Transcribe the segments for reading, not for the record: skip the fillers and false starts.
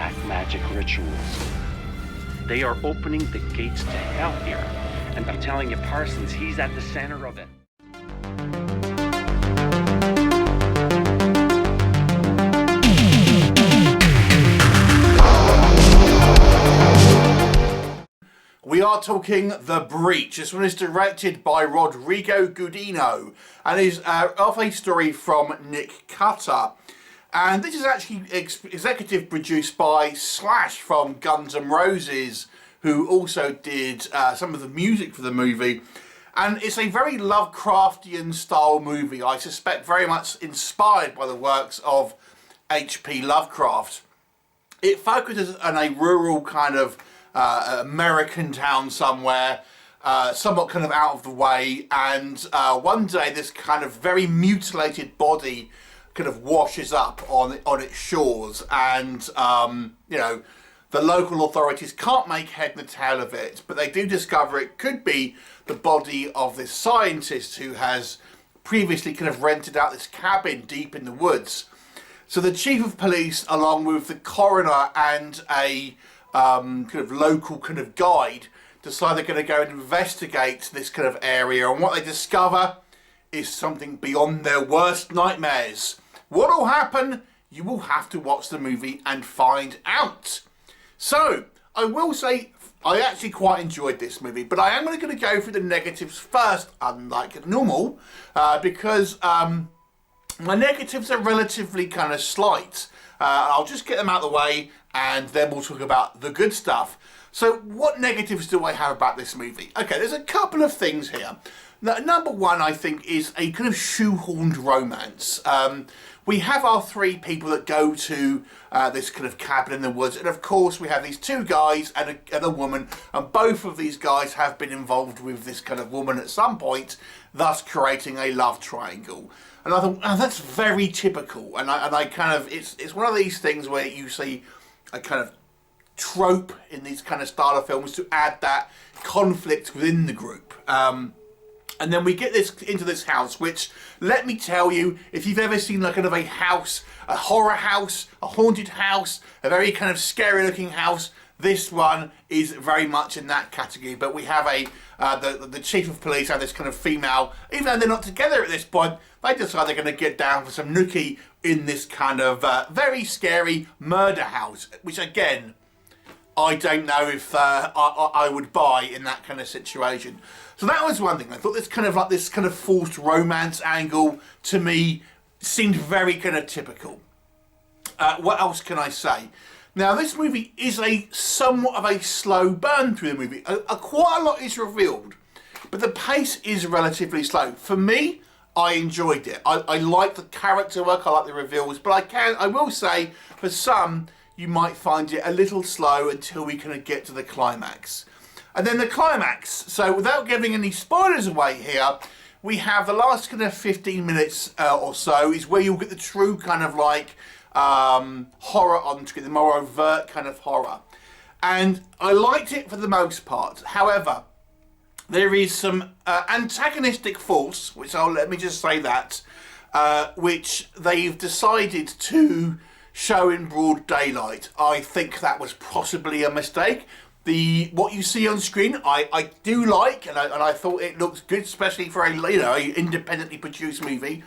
black magic rituals. They are opening the gates to hell here, and I'm telling you, Parsons, he's at the center of it. We are talking The Breach. This one is directed by Rodrigo Gudiño and is of a story from Nick Cutter. And this is actually executive produced by Slash from Guns N' Roses, who also did some of the music for the movie. And it's a very Lovecraftian style movie, I suspect very much inspired by the works of H.P. Lovecraft. It focuses on a rural kind of American town somewhere, somewhat kind of out of the way, and one day this kind of very mutilated body kind of washes up on its shores, and you know, the local authorities can't make head nor tail of it, but they do discover it could be the body of this scientist who has previously kind of rented out this cabin deep in the woods. So the chief of police, along with the coroner and a kind of local kind of guide, decide they're going to go and investigate this kind of area, and what they discover is something beyond their worst nightmares. What will happen? You will have to watch the movie and find out. So, I will say I actually quite enjoyed this movie, but I am going to go through the negatives first, unlike normal, because my negatives are relatively kind of slight. I'll just get them out of the way, and then we'll talk about the good stuff. So what negatives do I have about this movie? Okay, there's a couple of things here. Now, number one, I think, is a kind of shoehorned romance. We have our three people that go to this kind of cabin in the woods, and of course we have these two guys and a woman, and both of these guys have been involved with this kind of woman at some point, thus creating a love triangle. And I thought, oh, that's very typical, and I kind of, it's one of these things where you see a kind of trope in these kind of style of films to add that conflict within the group. And then we get this into this house, which, let me tell you, if you've ever seen like kind of a house, a horror house, a haunted house, a very kind of scary looking house, this one is very much in that category. But we have the chief of police and this kind of female, even though they're not together at this point, they decide they're going to get down for some nookie in this kind of very scary murder house, which again, I don't know if I would buy in that kind of situation. So that was one thing. I thought this kind of forced romance angle to me seemed very kind of typical. What else can I say? Now, this movie is somewhat of a slow burn through the movie. Quite a lot is revealed, but the pace is relatively slow. For me, I enjoyed it. I like the character work, I like the reveals, but I will say, for some, you might find it a little slow until we kind of get to the climax. And then the climax, so without giving any spoilers away here, we have the last kind of 15 minutes or so is where you'll get the true kind of like horror on screen, the more overt kind of horror. And I liked it for the most part. However, there is some antagonistic force, which let me just say that, which they've decided to show in broad daylight. I think that was possibly a mistake. What you see on screen, I do like, and I thought it looks good, especially for a independently produced movie.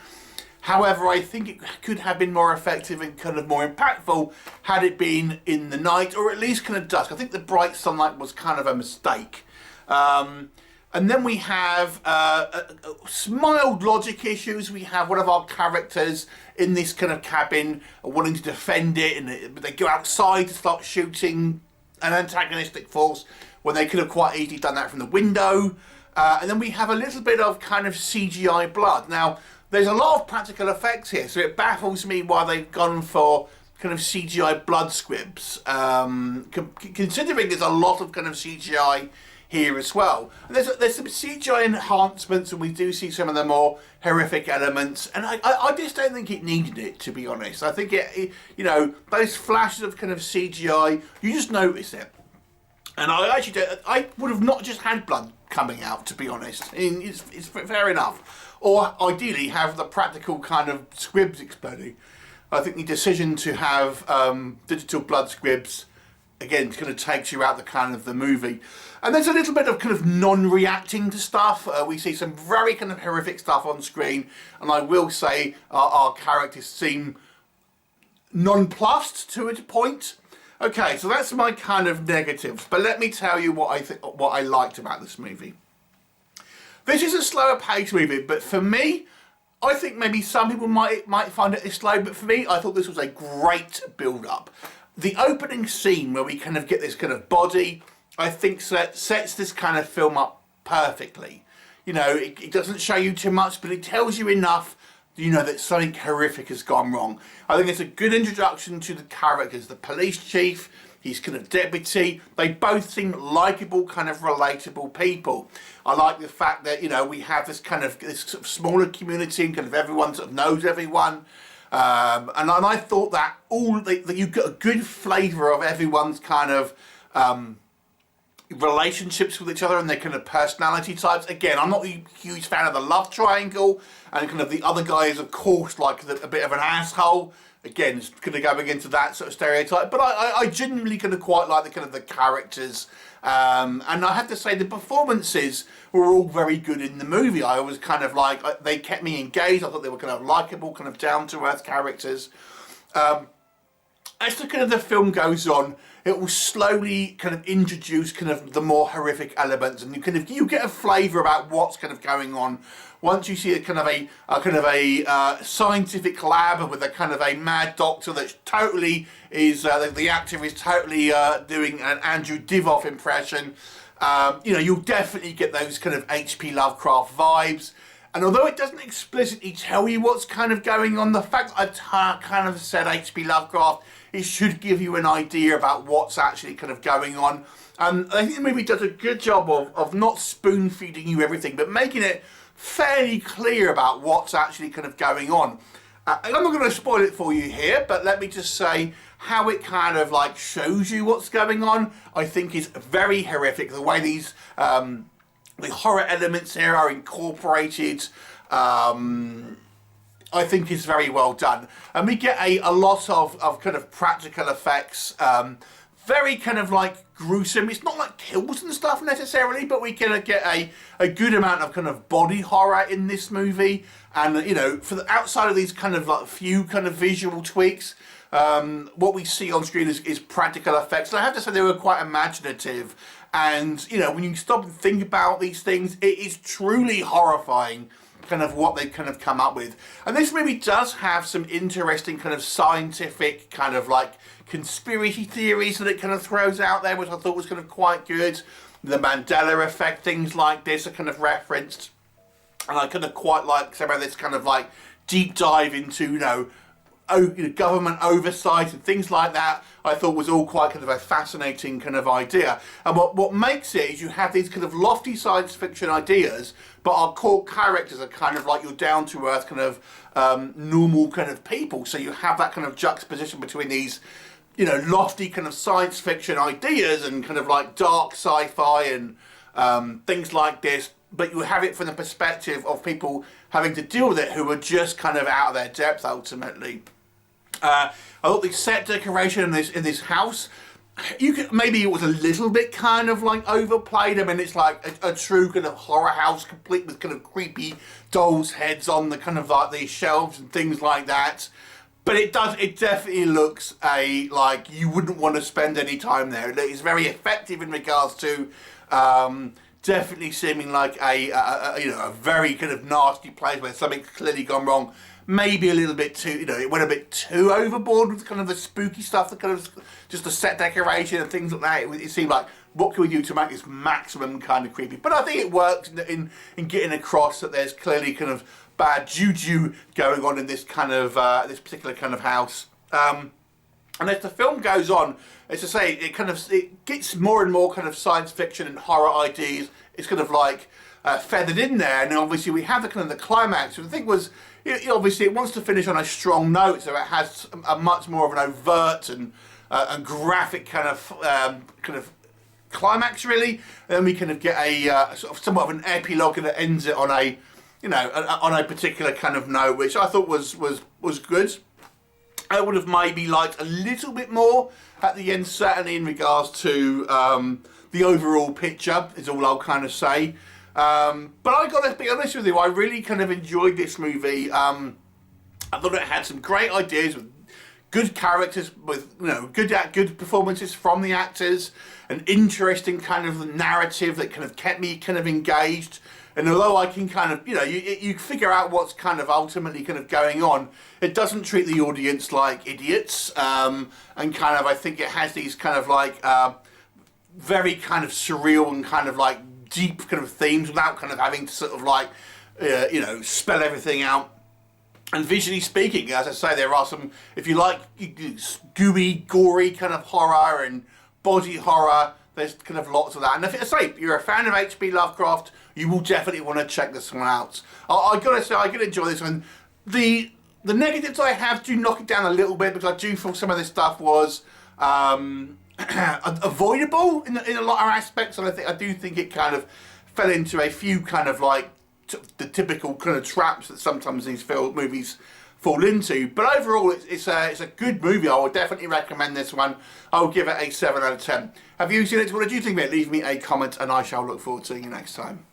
However, I think it could have been more effective and kind of more impactful had it been in the night, or at least kind of dusk. I think the bright sunlight was kind of a mistake. And then we have mild logic issues. We have one of our characters in this kind of cabin wanting to defend it, and they go outside to start shooting an antagonistic force when they could have quite easily done that from the window. And then we have a little bit of kind of CGI blood. Now, there's a lot of practical effects here, so it baffles me why they've gone for kind of CGI blood squibs, considering there's a lot of kind of CGI here as well. And there's some CGI enhancements, and we do see some of the more horrific elements, and I just don't think it needed it, to be honest. I think it you know, those flashes of kind of CGI, you just notice it. And I would have not just had blood coming out, to be honest. I mean, it's fair enough. Or ideally have the practical kind of squibs exploding. I think the decision to have digital blood squibs, again, kind of takes you out the kind of the movie. And there's a little bit of kind of non-reacting to stuff. We see some very kind of horrific stuff on screen, and I will say our characters seem nonplussed to a point. Okay, so that's my kind of negatives, but let me tell you what I liked about this movie. This is a slower paced movie, but for me, I think maybe some people might find it slow, but for me, I thought this was a great build-up. The opening scene where we kind of get this kind of body, I think sets this kind of film up perfectly. You know, it doesn't show you too much, but it tells you enough, you know, that something horrific has gone wrong. I think it's a good introduction to the characters. The police chief, his kind of deputy, they both seem likeable, kind of relatable people. I like the fact that, you know, we have this kind of this sort of smaller community and kind of everyone sort of knows everyone. And I thought that that you got a good flavour of everyone's kind of relationships with each other and their kind of personality types. Again, I'm not a huge fan of the love triangle, and kind of the other guy is, of course, like a bit of an asshole. Again, it's kind of going into that sort of stereotype, but I genuinely kind of quite like the kind of the characters. And I have to say the performances were all very good in the movie. I was kind of like, they kept me engaged. I thought they were kind of likeable, kind of down-to-earth characters. As the kind of the film goes on, it will slowly kind of introduce kind of the more horrific elements, and you get a flavour about what's kind of going on. Once you see a kind of a scientific lab with a kind of a mad doctor that totally is the actor is totally doing an Andrew Divoff impression, you know, you'll definitely get those kind of H.P. Lovecraft vibes. And although it doesn't explicitly tell you what's kind of going on, the fact that I've kind of said H.P. Lovecraft, it should give you an idea about what's actually kind of going on. And I think the movie does a good job of not spoon-feeding you everything, but making it fairly clear about what's actually kind of going on. I'm not going to spoil it for you here, but let me just say how it kind of like shows you what's going on, I think is very horrific. The way these the horror elements here are incorporated, I think is very well done. And we get a lot of kind of practical effects, very kind of like gruesome. It's not like kills and stuff necessarily, but we can get a good amount of kind of body horror in this movie. And, you know, for the outside of these kind of like few kind of visual tweaks, what we see on screen is practical effects. And I have to say they were quite imaginative. And, you know, when you stop and think about these things, it is truly horrifying kind of what they've kind of come up with. And this movie does have some interesting kind of scientific kind of like conspiracy theories that it kind of throws out there, which I thought was kind of quite good. The Mandela effect, things like this are kind of referenced. And I kind of quite like some of this kind of like deep dive into, you know, government oversight and things like that. I thought was all quite kind of a fascinating kind of idea. And what makes it is you have these kind of lofty science fiction ideas, but our core characters are kind of like your down-to-earth kind of normal kind of people. So you have that kind of juxtaposition between these, you know, lofty kind of science fiction ideas and kind of like dark sci-fi and things like this, but you have it from the perspective of people having to deal with it who are just kind of out of their depth ultimately. I thought the set decoration in this house, maybe it was a little bit kind of like overplayed. I mean, it's like a true kind of horror house, complete with kind of creepy dolls' heads on the kind of like these shelves and things like that. But it definitely looks like you wouldn't want to spend any time there. It's very effective in regards to definitely seeming like a very kind of nasty place where something's clearly gone wrong. Maybe a little bit too, you know, it went a bit too overboard with kind of the spooky stuff, the kind of just the set decoration and things like that. It seemed like, what can we do to make this maximum kind of creepy? But I think it works in getting across that there's clearly kind of bad juju going on in this kind of this particular kind of house. And as the film goes on, as I say, it gets more and more kind of science fiction and horror ideas. It's kind of like feathered in there, and obviously we have the kind of the climax. And the thing was, obviously it wants to finish on a strong note, so it has a much more of an overt and graphic kind of climax really. And then we kind of get a sort of somewhat of an epilogue that ends it on a, you know, on a particular kind of note, which I thought was good. I would have maybe liked a little bit more at the end, certainly in regards to the overall picture, is all I'll kind of say. But I got to be honest with you, I really kind of enjoyed this movie. I thought it had some great ideas with good characters, with good performances from the actors, an interesting kind of narrative that kind of kept me kind of engaged. And although I can kind of, you figure out what's kind of ultimately kind of going on, it doesn't treat the audience like idiots. And kind of, I think it has these kind of like very kind of surreal and kind of like deep kind of themes without kind of having to sort of like, spell everything out. And visually speaking, as I say, there are some, if you like gooey, gory kind of horror and body horror, there's kind of lots of that. And if you're a fan of H.P. Lovecraft, you will definitely want to check this one out. I gotta say, I could enjoy this one. The negatives I have do knock it down a little bit, because I do feel some of this stuff was avoidable in a lot of aspects, and I do think it kind of fell into a few kind of like the typical kind of traps that sometimes these movies fall into. But overall, it's a good movie. I would definitely recommend this one. I will give it a 7 out of 10. Have you seen it? What did you think of it? Leave me a comment, and I shall look forward to seeing you next time.